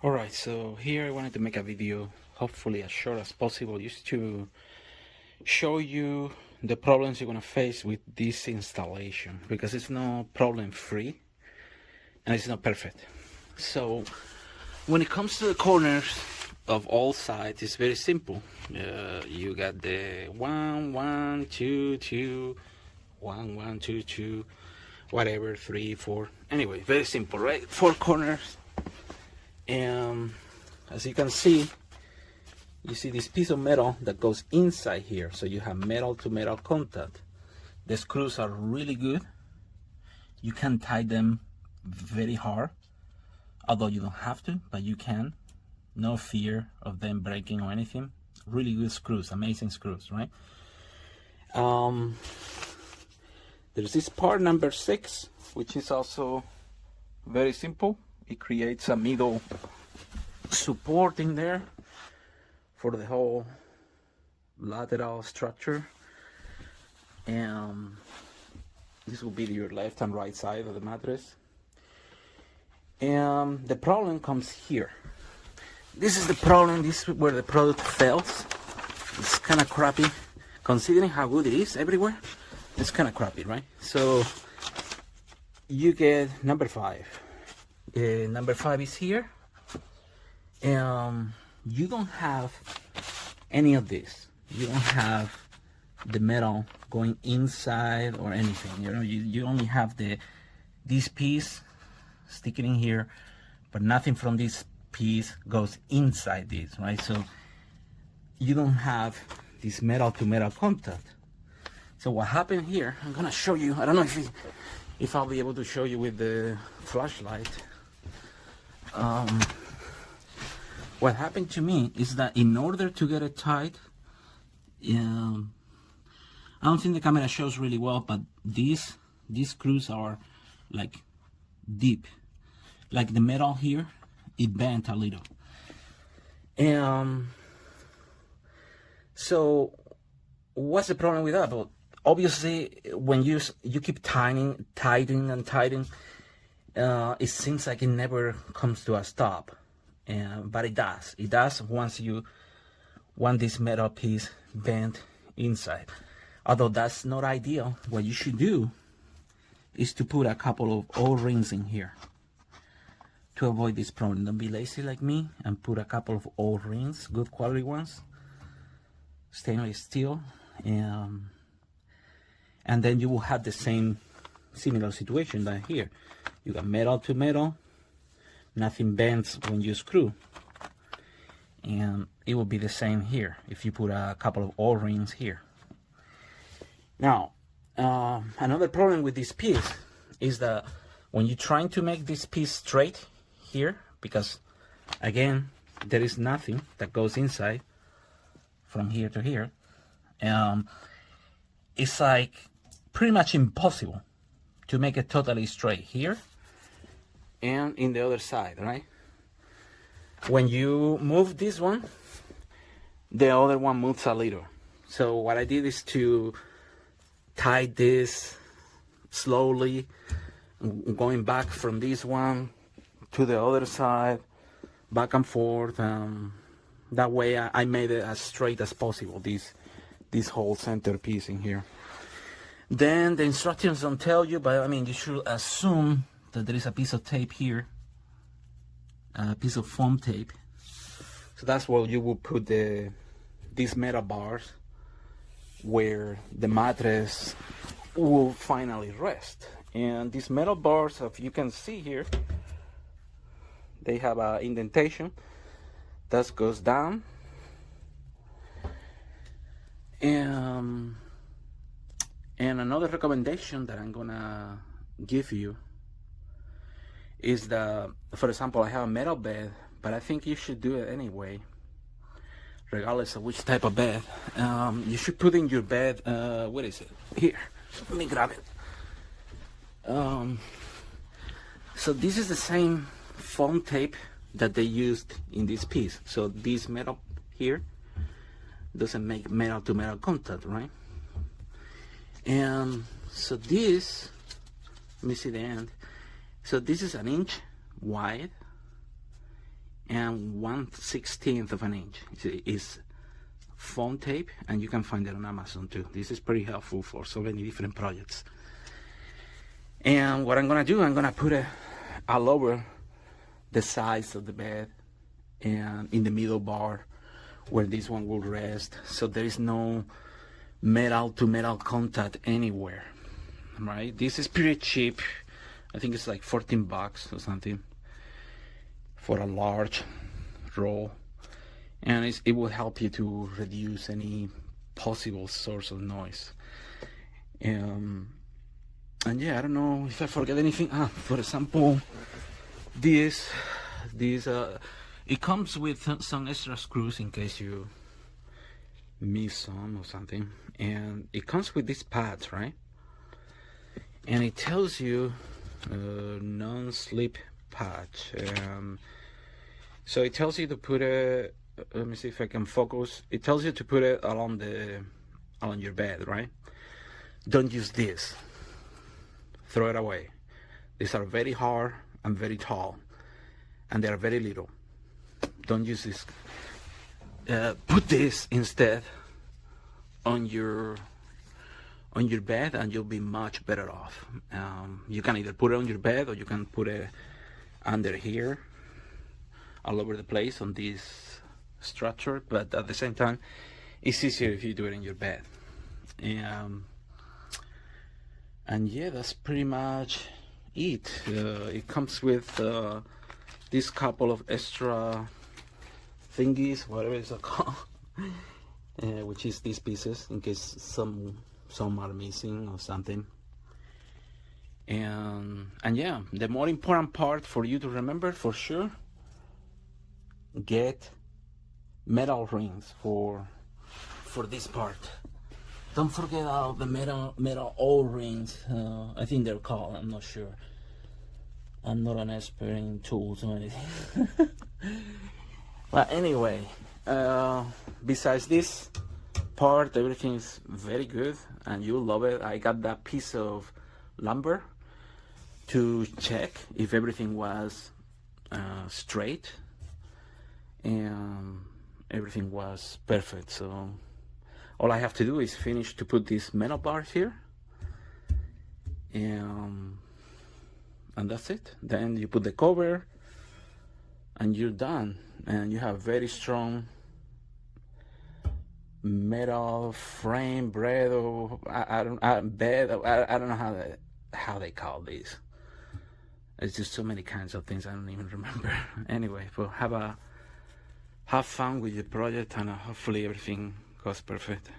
Alright, so here I wanted to make a video, hopefully as short as possible, just to show you the problems you're gonna face with this installation, because it's not problem free and it's not perfect. So when it comes to the corners of all sides, it's very simple. You got the 1 1 2 2 1 1 2 2 whatever, 3 4, anyway, very simple, right? 4 corners. And as you can see, you see this piece of metal that goes inside here, so you have metal to metal contact. The screws are really good. You can tie them very hard, although you don't have to, but you can. No fear of them breaking or anything. Really good screws, amazing screws, right? There's this part number 6, which is also very simple. It creates a middle support in there for the whole lateral structure, and this will be your left and right side of the mattress. And the problem comes here. This is the problem. This is where the product fails. It's kind of crappy, considering how good it is everywhere. It's kind of crappy, right? So you get number 5. Number 5 is here. You don't have any of this. You don't have the metal going inside or anything. You know, you only have this piece sticking in here, but nothing from this piece goes inside this, right? So you don't have this metal to metal contact. So what happened here, I'm gonna show you. I don't know if I'll be able to show you with the flashlight. What happened to me is that in order to get it tight, I don't think the camera shows really well, but these screws are like deep, like the metal here, it bent a little. So what's the problem with that? Well, obviously when you keep tightening, it seems like it never comes to a stop. But it does once you want this metal piece bent inside. Although that's not ideal, what you should do is to put a couple of O-rings in here to avoid this problem. Don't be lazy like me and put a couple of O-rings, good quality ones, stainless steel, and then you will have the similar situation down here. You got metal to metal, nothing bends when you screw, and it will be the same here if you put a couple of O-rings here. Now, another problem with this piece is that when you're trying to make this piece straight here, because again there is nothing that goes inside from here to here, it's like pretty much impossible to make it totally straight here and in the other side, right? When you move this one, the other one moves a little. So what I did is to tie this slowly, going back from this one to the other side, back and forth. That way I made it as straight as possible, this whole center piece in here. Then the instructions don't tell you, but I mean, you should assume that there is a piece of tape here, a piece of foam tape. So that's where you will put these metal bars where the mattress will finally rest. And these metal bars, if you can see here, they have an indentation that goes down. And another recommendation that I'm gonna give you is that, for example, I have a metal bed, but I think you should do it anyway, regardless of which type of bed. You should put in your bed, what is it? Here, let me grab it. So this is the same foam tape that they used in this piece. So this metal here doesn't make metal to metal contact, right? And so this, let me see the end. So this is 1 inch wide and 1/16 of an inch is foam tape, and you can find it on Amazon too. This is pretty helpful for so many different projects. And what I'm gonna do, I'm gonna put I'll lower the sides of the bed and in the middle bar where this one will rest, so there is no metal to metal contact anywhere, right? This is pretty cheap. I think it's like $14 or something for a large roll, and it will help you to reduce any possible source of noise. And yeah, I don't know if I forget anything. For example, this it comes with some extra screws in case you miss some or something, and it comes with these pads, right? And it tells you non-slip patch. So it tells you to put it. Let me see if I can focus. It tells you to put it along your bed, right? Don't use this. Throw it away. These are very hard and very tall, and they are very little. Don't use this. Put this instead on your bed, and you'll be much better off. You can either put it on your bed, or you can put it under here, all over the place on this structure. But at the same time, it's easier if you do it in your bed. And yeah, that's pretty much it. It comes with this couple of extra thingies, whatever it's called, which is these pieces in case some are missing or something. And yeah, the more important part for you to remember for sure, get metal rings for this part. Don't forget about the metal O-rings. I think they're called. I'm not sure. I'm not an expert in tools or anything. But anyway, besides this part, everything is very good, and you'll love it. I got that piece of lumber to check if everything was straight, and everything was perfect. So all I have to do is finish to put these metal bars here, and that's it. Then you put the cover, and you're done, and you have very strong metal frame bed, or I don't know how they call these. It's just so many kinds of things I don't even remember. Anyway, well, have fun with your project, and hopefully everything goes perfect.